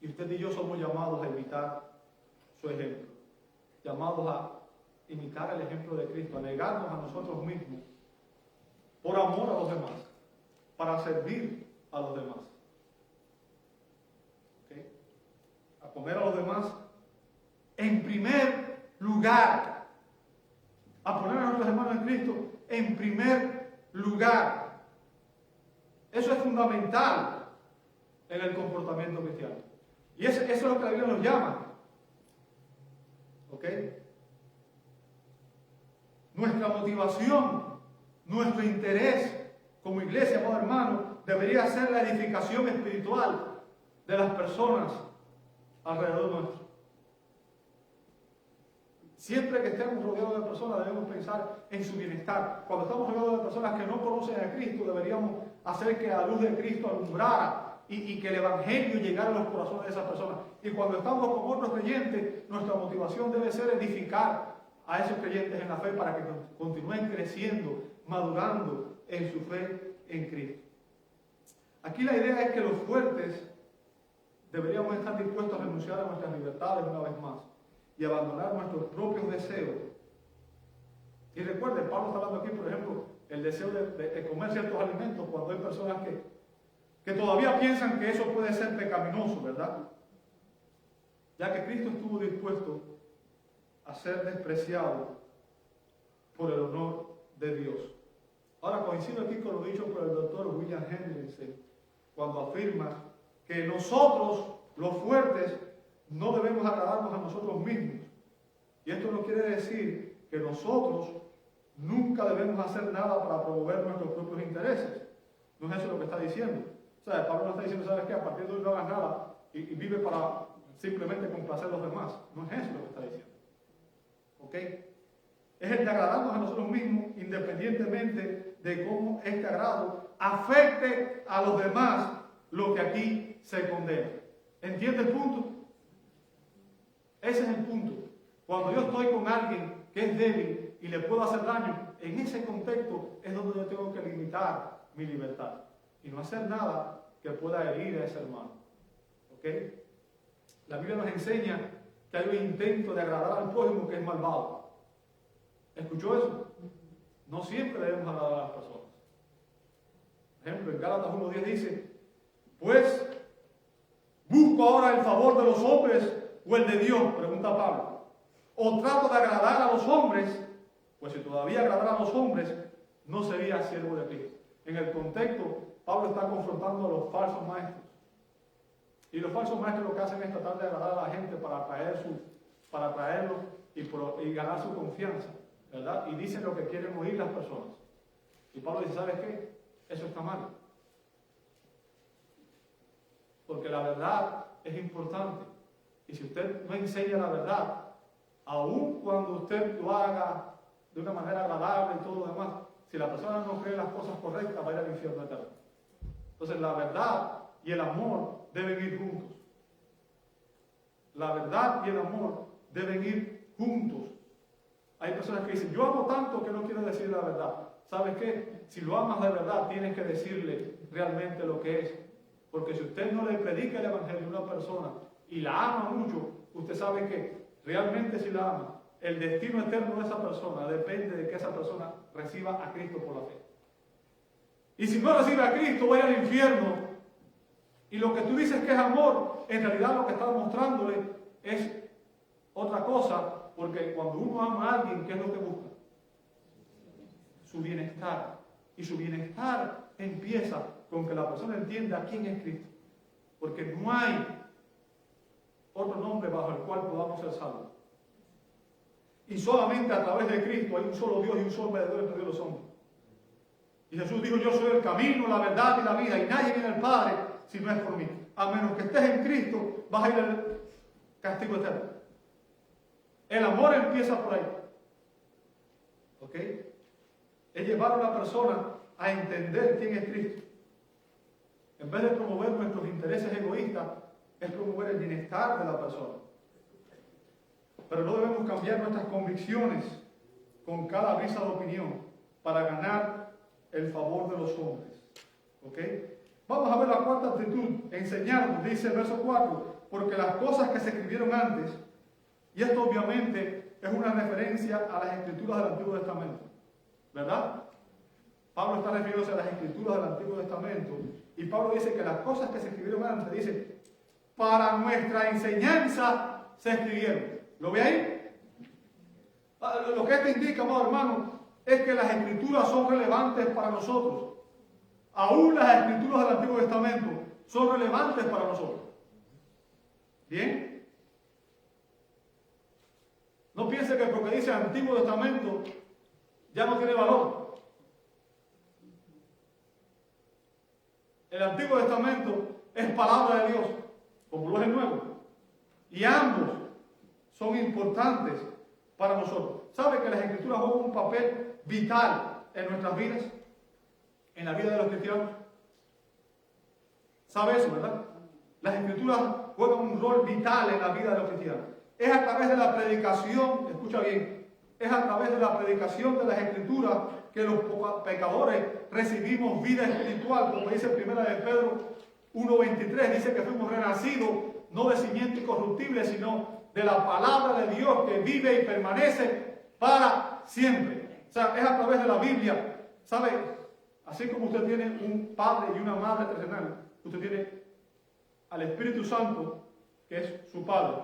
Y usted y yo somos llamados a imitar su ejemplo, llamados a imitar el ejemplo de Cristo, a negarnos a nosotros mismos por amor a los demás, para servir a los demás. ¿Okay? A poner a los demás en primer lugar, a poner a nuestros hermanos en Cristo en primer lugar. Eso es fundamental en el comportamiento cristiano. Y eso es lo que la Biblia nos llama. ¿Ok? Nuestra motivación, nuestro interés como iglesia, amado hermano, debería ser la edificación espiritual de las personas alrededor nuestro. Siempre que estemos rodeados de personas debemos pensar en su bienestar. Cuando estamos rodeados de personas que no conocen a Cristo, deberíamos hacer que la luz de Cristo alumbrara y que el Evangelio llegara a los corazones de esas personas. Y cuando estamos con otros creyentes, nuestra motivación debe ser edificar a esos creyentes en la fe para que continúen creciendo, madurando en su fe en Cristo. Aquí la idea es que los fuertes deberíamos estar dispuestos a renunciar a nuestras libertades una vez más y abandonar nuestros propios deseos. Y recuerden, Pablo está hablando aquí, por ejemplo, el deseo de comer ciertos alimentos cuando hay personas que todavía piensan que eso puede ser pecaminoso, ¿verdad? Ya que Cristo estuvo dispuesto a ser despreciado por el honor de Dios. Ahora coincido aquí con lo dicho por el doctor William Hendrickson, cuando afirma que nosotros, los fuertes, no debemos agradarnos a nosotros mismos. Y esto no quiere decir que nosotros nunca debemos hacer nada para promover nuestros propios intereses. No es eso lo que está diciendo. O sea, Pablo no está diciendo, ¿sabes qué? A partir de hoy no hagas nada y vive para simplemente complacer a los demás. No es eso lo que está diciendo. ¿Ok? Es el de agradarnos a nosotros mismos independientemente de cómo este agrado afecte a los demás, lo que aquí se condena. ¿Entiende el punto? Ese es el punto. Cuando yo estoy con alguien que es débil y le puedo hacer daño, en ese contexto es donde yo tengo que limitar mi libertad y no hacer nada que pueda herir a ese hermano. ¿Ok? La Biblia nos enseña que hay un intento de agradar al prójimo que es malvado. ¿Escuchó eso? No siempre debemos agradar a las personas. Por ejemplo, en Gálatas 1:10 dice, pues, ¿busco ahora el favor de los hombres o el de Dios? Pregunta Pablo. ¿O trato de agradar a los hombres? Pues si todavía agradara a los hombres, no sería siervo de Cristo. En el contexto, Pablo está confrontando a los falsos maestros. Y los falsos maestros lo que hacen es tratar de agradar a la gente para atraerlos y ganar su confianza, ¿verdad? Y dicen lo que quieren oír las personas. Y Pablo dice, ¿sabes qué? Eso está mal. Porque la verdad es importante. Y si usted no enseña la verdad, aun cuando usted lo haga de una manera agradable y todo lo demás, si la persona no cree las cosas correctas, va a ir al infierno eterno. Entonces la verdad y el amor deben ir juntos. La verdad y el amor deben ir juntos. Hay personas que dicen, yo amo tanto que no quiero decir la verdad. ¿Sabes qué? Si lo amas de verdad, tienes que decirle realmente lo que es. Porque si usted no le predica el evangelio a una persona y la ama mucho, usted sabe que realmente si la ama, el destino eterno de esa persona depende de que esa persona reciba a Cristo por la fe. Y si no recibe a Cristo, va a ir al infierno. Y lo que tú dices que es amor, en realidad lo que estás mostrándole es otra cosa, porque cuando uno ama a alguien, ¿qué es lo que busca? Su bienestar. Y su bienestar empieza con que la persona entienda quién es Cristo. Porque no hay otro nombre bajo el cual podamos ser salvos. Y solamente a través de Cristo hay un solo Dios y un solo mediador entre Dios y los hombres. Y Jesús dijo, yo soy el camino, la verdad y la vida, y nadie viene al Padre si no es por mí. A menos que estés en Cristo, vas a ir al castigo eterno. El amor empieza por ahí. ¿Ok? Es llevar a una persona a entender quién es Cristo. En vez de promover nuestros intereses egoístas, es promover el bienestar de la persona. Pero no debemos cambiar nuestras convicciones con cada brisa de opinión para ganar el favor de los hombres. ¿Ok? Vamos a ver la cuarta actitud, enseñarnos, dice el verso 4, porque las cosas que se escribieron antes, y esto obviamente es una referencia a las escrituras del Antiguo Testamento, ¿verdad? Pablo está refiriéndose a las escrituras del Antiguo Testamento, y Pablo dice que las cosas que se escribieron antes, dice, para nuestra enseñanza se escribieron. ¿Lo ve ahí? Lo que esto indica, amado hermano, es que las escrituras son relevantes para nosotros. Aún las escrituras del Antiguo Testamento son relevantes para nosotros. ¿Bien? No piense que porque dice Antiguo Testamento ya no tiene valor. El Antiguo Testamento es palabra de Dios, como lo es el Nuevo. Y ambos son importantes para nosotros. ¿Sabe que las Escrituras juegan un papel vital en nuestras vidas? En la vida de los cristianos. ¿Sabe eso, verdad? Las Escrituras juegan un rol vital en la vida de los cristianos. Es a través de la predicación, escucha bien, es a través de la predicación de las Escrituras que los pecadores recibimos vida espiritual, como dice 1 de Pedro 1:23, dice que fuimos renacidos no de simiente incorruptible, sino de la palabra de Dios que vive y permanece para siempre. O sea, es a través de la Biblia. ¿Sabe? Así como usted tiene un padre y una madre terrenal, usted tiene al Espíritu Santo, que es su padre,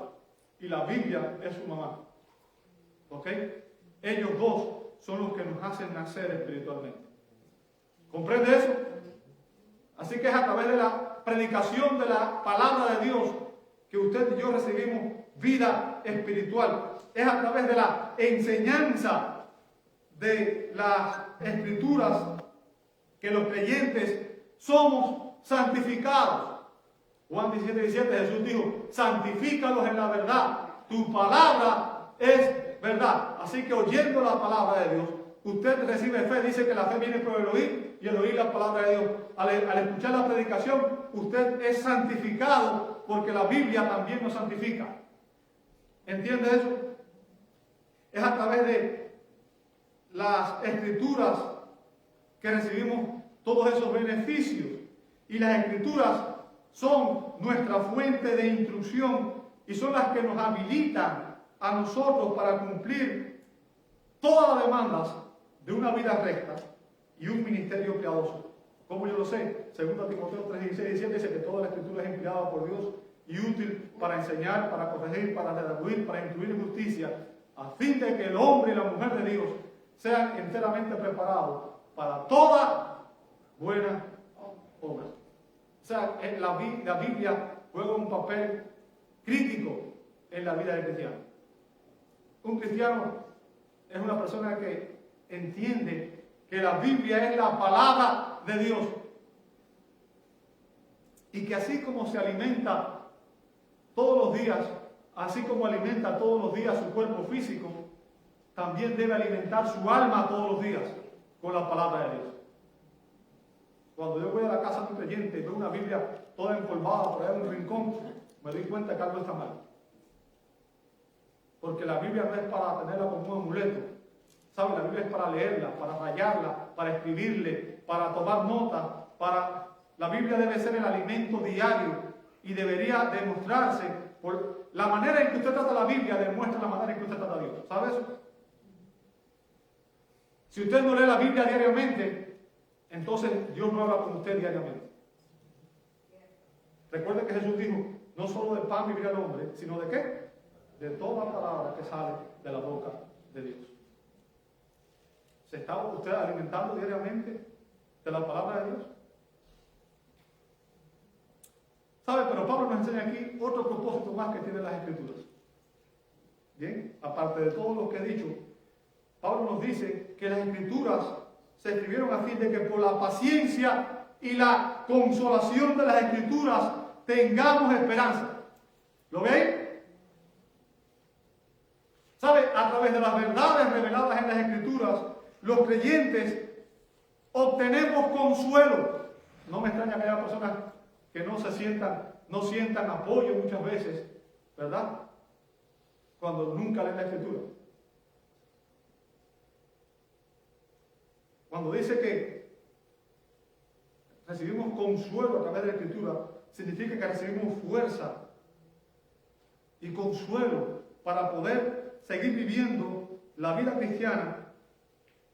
y la Biblia es su mamá. ¿Ok? Ellos dos son los que nos hacen nacer espiritualmente. ¿Comprende eso? Así que es a través de la predicación de la palabra de Dios que usted y yo recibimos vida espiritual. Es a través de la enseñanza de las Escrituras que los creyentes somos santificados. Juan 17:17, Jesús dijo: santifícalos en la verdad, tu palabra es verdad. Así que oyendo la palabra de Dios, usted recibe fe. Dice que la fe viene por el oír y el oír la palabra de Dios. Al escuchar la predicación, usted es santificado porque la Biblia también nos santifica. ¿Entiende eso? Es a través de las Escrituras que recibimos todos esos beneficios. Y las Escrituras son nuestra fuente de instrucción y son las que nos habilitan a nosotros para cumplir todas las demandas de una vida recta y un ministerio piadoso. ¿Cómo yo lo sé? 2 Timoteo 3:16 dice que toda la Escritura es inspirada por Dios y útil para enseñar, para corregir, para redarguir, para instruir en justicia, a fin de que el hombre y la mujer de Dios sean enteramente preparados para toda buena obra. O sea, la Biblia juega un papel crítico en la vida del cristiano. Un cristiano es una persona que entiende que la Biblia es la palabra de Dios y que así como se alimenta todos los días, así como alimenta todos los días su cuerpo físico, también debe alimentar su alma todos los días con la palabra de Dios. Cuando yo voy a la casa de un creyente y veo una Biblia toda empolvada por ahí en un rincón, me doy cuenta que algo está mal. Porque la Biblia no es para tenerla como un amuleto. ¿Sabe? La Biblia es para leerla, para rayarla, para escribirle, para tomar nota. La Biblia debe ser el alimento diario y debería demostrarse por la manera en que usted trata la Biblia, demuestra la manera en que usted trata a Dios. ¿Sabe eso? Si usted no lee la Biblia diariamente, entonces Dios no habla con usted diariamente. Recuerde que Jesús dijo: no solo de pan vivirá el hombre, sino de ¿qué? De toda palabra que sale de la boca de Dios. ¿Se está usted alimentando diariamente de la palabra de Dios? ¿Sabe? Pero Pablo nos enseña aquí otro propósito más que tienen las Escrituras. Bien, aparte de todo lo que he dicho, Pablo nos dice que las Escrituras se escribieron a fin de que por la paciencia y la consolación de las Escrituras tengamos esperanza. ¿Lo veis? ¿Sabe? A través de las verdades reveladas en las Escrituras, los creyentes obtenemos consuelo. No me extraña que haya personas que no sientan apoyo muchas veces, ¿verdad? Cuando nunca leen la Escritura. Cuando dice que recibimos consuelo a través de la Escritura, significa que recibimos fuerza y consuelo para poder seguir viviendo la vida cristiana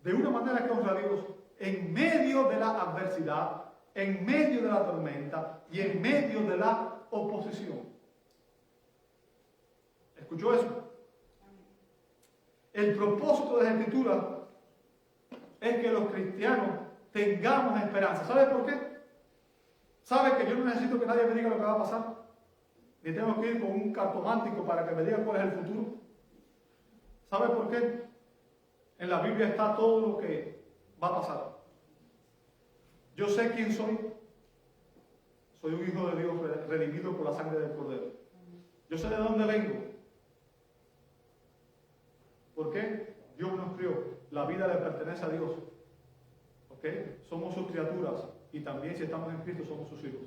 de una manera que honra a Dios en medio de la adversidad, en medio de la tormenta y en medio de la oposición. ¿Escuchó eso? El propósito de la Escritura es que los cristianos tengamos esperanza. ¿Sabe por qué? ¿Sabe que yo no necesito que nadie me diga lo que va a pasar? Ni tengo que ir con un cartomántico para que me diga cuál es el futuro. ¿Sabe por qué? En la Biblia está todo lo que va a pasar. Yo sé quién soy. Soy un hijo de Dios redimido por la sangre del Cordero. Yo sé de dónde vengo. ¿Por qué? Dios nos crió. La vida le pertenece a Dios. ¿Ok? Somos sus criaturas. Y también si estamos en Cristo somos sus hijos.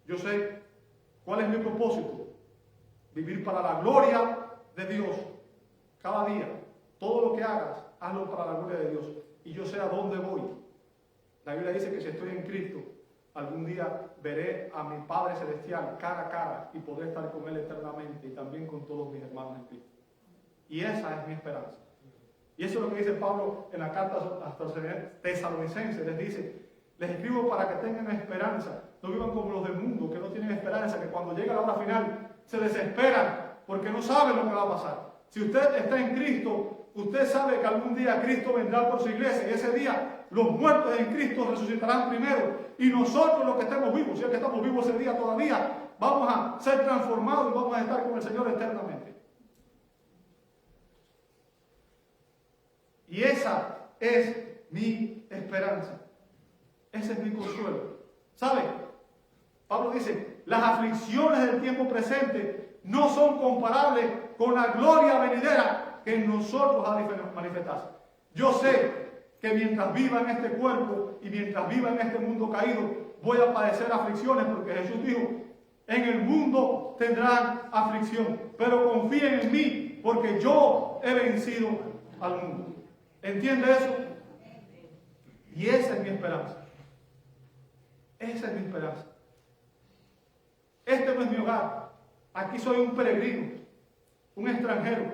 Yo sé cuál es mi propósito. Vivir para la gloria de Dios. Cada día. Todo lo que hagas, hazlo para la gloria de Dios. Y yo sé a dónde voy. La Biblia dice que si estoy en Cristo, algún día veré a mi Padre Celestial cara a cara y podré estar con Él eternamente y también con todos mis hermanos en Cristo. Y esa es mi esperanza. Y eso es lo que dice Pablo en la carta a los tesalonicenses. Les dice: les escribo para que tengan esperanza. No vivan como los del mundo, que no tienen esperanza, que cuando llega la hora final se desesperan porque no saben lo que va a pasar. Si usted está en Cristo, usted sabe que algún día Cristo vendrá por su iglesia y ese día los muertos en Cristo resucitarán primero y nosotros los que estemos vivos, si es que estamos vivos ese día todavía, vamos a ser transformados y vamos a estar con el Señor eternamente. Y esa es mi esperanza. Ese es mi consuelo. ¿Sabe? Pablo dice, las aflicciones del tiempo presente no son comparables con la gloria venidera que en nosotros ha de manifestarse. Yo sé que mientras viva en este cuerpo y mientras viva en este mundo caído, voy a padecer aflicciones porque Jesús dijo, en el mundo tendrán aflicción, pero confíen en mí porque yo he vencido al mundo. ¿Entiende eso? Y esa es mi esperanza. Esa es mi esperanza. Este no es mi hogar. Aquí soy un peregrino, un extranjero.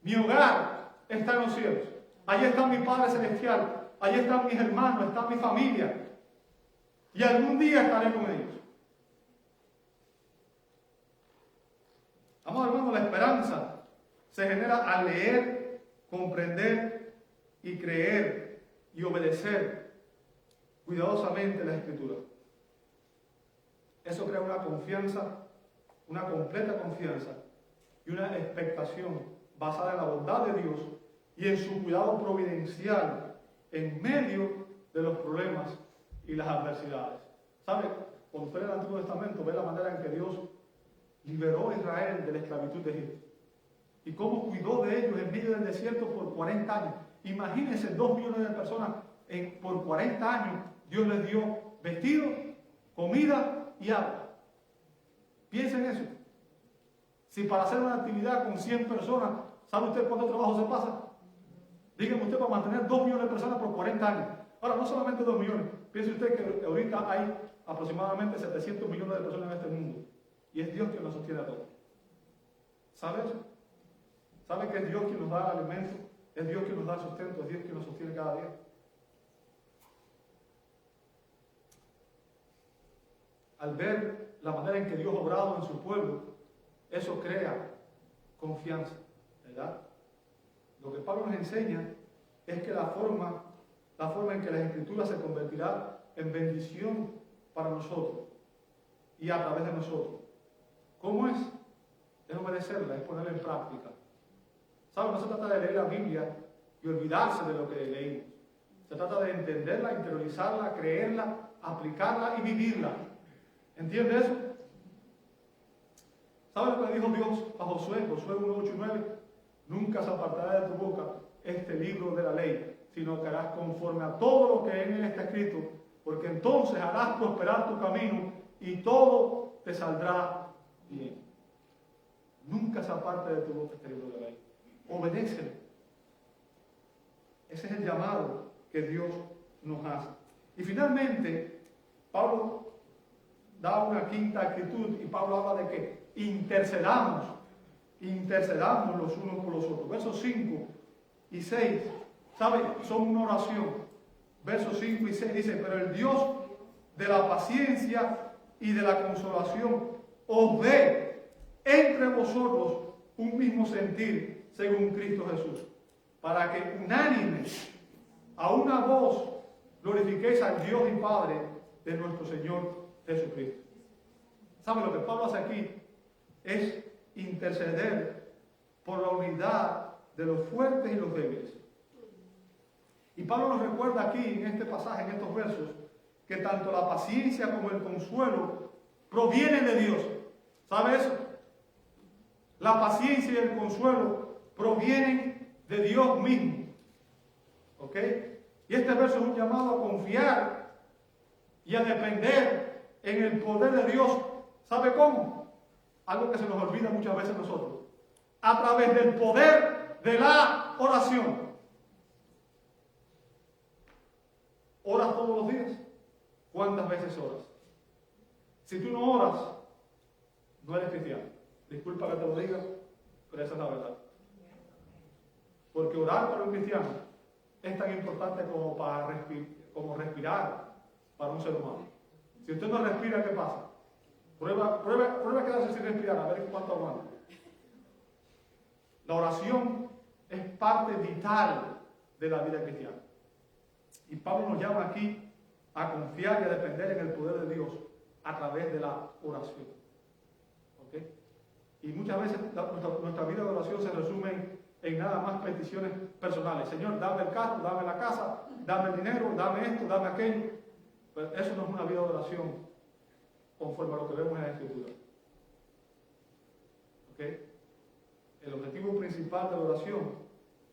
Mi hogar está en los cielos. Allí está mi Padre Celestial. Allí están mis hermanos, está mi familia. Y algún día estaré con ellos. Amados hermanos, la esperanza se genera al leer, comprender y creer y obedecer cuidadosamente la Escritura. Eso crea una confianza, una completa confianza y una expectación basada en la bondad de Dios y en su cuidado providencial en medio de los problemas y las adversidades. ¿Sabe? Cuando usted lee el Antiguo Testamento ve la manera en que Dios liberó a Israel de la esclavitud de Egipto y cómo cuidó de ellos en medio del desierto por 40 años. Imagínense 2 millones de personas por 40 años. Dios les dio vestido, comida y agua. Piensen eso. Si para hacer una actividad con 100 personas, ¿sabe usted cuánto trabajo se pasa? Dígame usted para mantener 2 millones de personas por 40 años. Ahora, no solamente 2 millones. Piense usted que ahorita hay aproximadamente 700 millones de personas en este mundo. Y es Dios quien nos sostiene a todos. ¿Sabe eso? ¿Sabe que es Dios quien nos da el alimento? Es Dios quien nos da el sustento. Es Dios quien nos sostiene cada día. Al ver la manera en que Dios ha obrado en su pueblo, eso crea confianza, ¿verdad? Lo que Pablo nos enseña es que la forma en que la Escritura se convertirá en bendición para nosotros y a través de nosotros. ¿Cómo es? Es obedecerla, es ponerla en práctica. ¿Sabe? No se trata de leer la Biblia y olvidarse de lo que leímos. Se trata de entenderla, interiorizarla, creerla, aplicarla y vivirla. ¿Entiende eso? ¿Sabe lo que dijo Dios a Josué? Josué 1, 8 y 9. Nunca se apartará de tu boca este libro de la ley, sino que harás conforme a todo lo que en él está escrito, porque entonces harás prosperar tu camino y todo te saldrá bien. Nunca se aparte de tu boca este libro de la ley. Obedécelo. Ese es el llamado que Dios nos hace. Y finalmente, Pablo da una quinta actitud y Pablo habla de que intercedamos los unos por los otros. Versos 5 y 6, ¿sabe? Son una oración. Versos 5 y 6 dice, pero el Dios de la paciencia y de la consolación os dé entre vosotros un mismo sentir según Cristo Jesús, para que unánimes a una voz glorifiquéis al Dios y Padre de nuestro Señor Jesucristo. ¿Sabe? Lo que Pablo hace aquí es interceder por la unidad de los fuertes y los débiles. Y Pablo nos recuerda aquí en este pasaje, en estos versos, que tanto la paciencia como el consuelo provienen de Dios. ¿Sabe eso? La paciencia y el consuelo provienen de Dios mismo. ¿Ok? Y este verso es un llamado a confiar y a depender en el poder de Dios. ¿Sabe cómo? Algo que se nos olvida muchas veces nosotros. A través del poder de la oración. ¿Oras todos los días? ¿Cuántas veces oras? Si tú no oras, no eres cristiano. Disculpa que te lo diga, pero esa es la verdad. Porque orar para un cristiano es tan importante como respirar para un ser humano. Si usted no respira, ¿qué pasa? Prueba a quedarse sin respirar, a ver cuánto aguanta. La oración es parte vital de la vida cristiana. Y Pablo nos llama aquí a confiar y a depender en el poder de Dios a través de la oración. ¿Ok? Y muchas veces nuestra vida de oración se resume en nada más peticiones personales. Señor, dame el carro, dame la casa, dame el dinero, dame esto, dame aquello. Pero eso no es una vida de oración conforme a lo que vemos en la Escritura. ¿Ok? El objetivo principal de la oración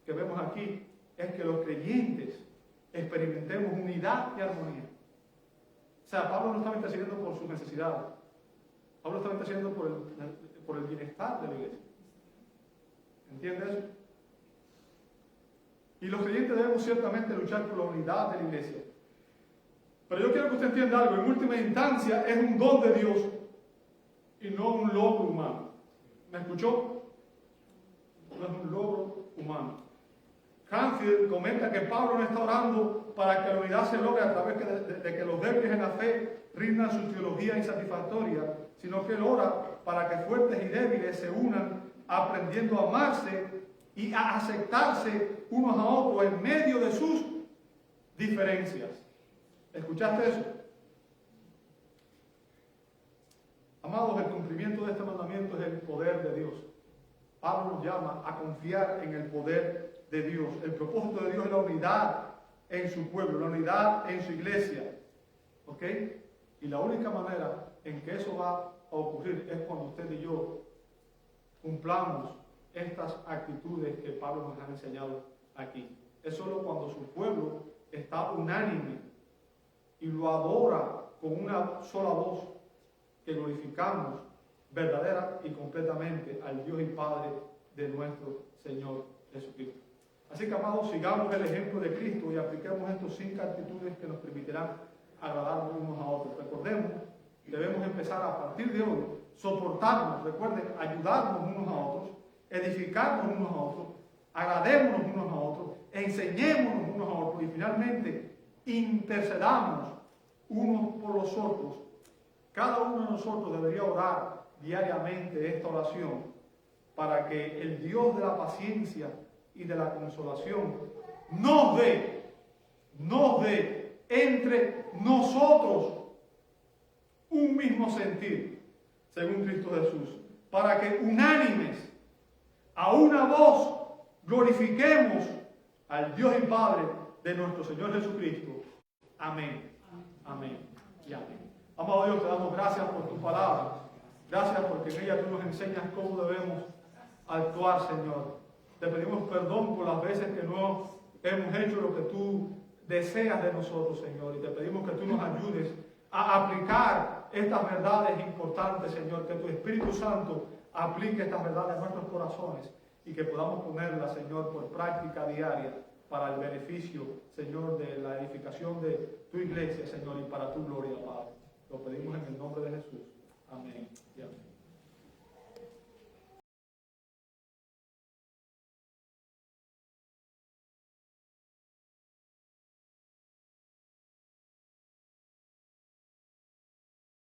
que vemos aquí es que los creyentes experimentemos unidad y armonía. O sea, Pablo no estaba intercediendo por sus necesidades. Pablo estaba intercediendo por el bienestar de la iglesia. ¿Entiendes eso? Y los creyentes debemos ciertamente luchar por la unidad de la iglesia. Pero yo quiero que usted entienda algo. En última instancia es un don de Dios y no un logro humano. ¿Me escuchó? No es un logro humano. Canfield comenta que Pablo no está orando para que la unidad se logre a través de que los débiles en la fe rindan su teología insatisfactoria, sino que él ora para que fuertes y débiles se unan aprendiendo a amarse y a aceptarse unos a otros en medio de sus diferencias. ¿Escuchaste eso? Amados, el cumplimiento de este mandamiento es el poder de Dios. Pablo nos llama a confiar en el poder de Dios. El propósito de Dios es la unidad en su pueblo, la unidad en su iglesia. ¿Ok? Y la única manera en que eso va a ocurrir es cuando usted y yo cumplamos estas actitudes que Pablo nos ha enseñado aquí. Es solo cuando su pueblo está unánime y lo adora con una sola voz que glorificamos verdadera y completamente al Dios y Padre de nuestro Señor Jesucristo. Así que, amados, sigamos el ejemplo de Cristo y apliquemos estas 5 actitudes que nos permitirán agradarnos unos a otros. Recordemos, debemos empezar a partir de hoy, soportarnos, recuerden, ayudarnos unos a otros, edificarnos unos a otros, agradémonos unos a otros, enseñémonos unos a otros y finalmente intercedamos unos por los otros. Cada uno de nosotros debería orar diariamente esta oración para que el Dios de la paciencia y de la consolación nos dé entre nosotros un mismo sentir, según Cristo Jesús, para que unánimes, a una voz, glorifiquemos al Dios y Padre de nuestro Señor Jesucristo. Amén. Amén y amén. Amado Dios, te damos gracias por tu palabra. Gracias porque en ella tú nos enseñas cómo debemos actuar, Señor. Te pedimos perdón por las veces que no hemos hecho lo que tú deseas de nosotros, Señor. Y te pedimos que tú nos ayudes a aplicar estas verdades importantes, Señor. Que tu Espíritu Santo aplique estas verdades en nuestros corazones y que podamos ponerlas, Señor, por práctica diaria para el beneficio, Señor, de la edificación de tu iglesia, Señor, y para tu gloria, Padre.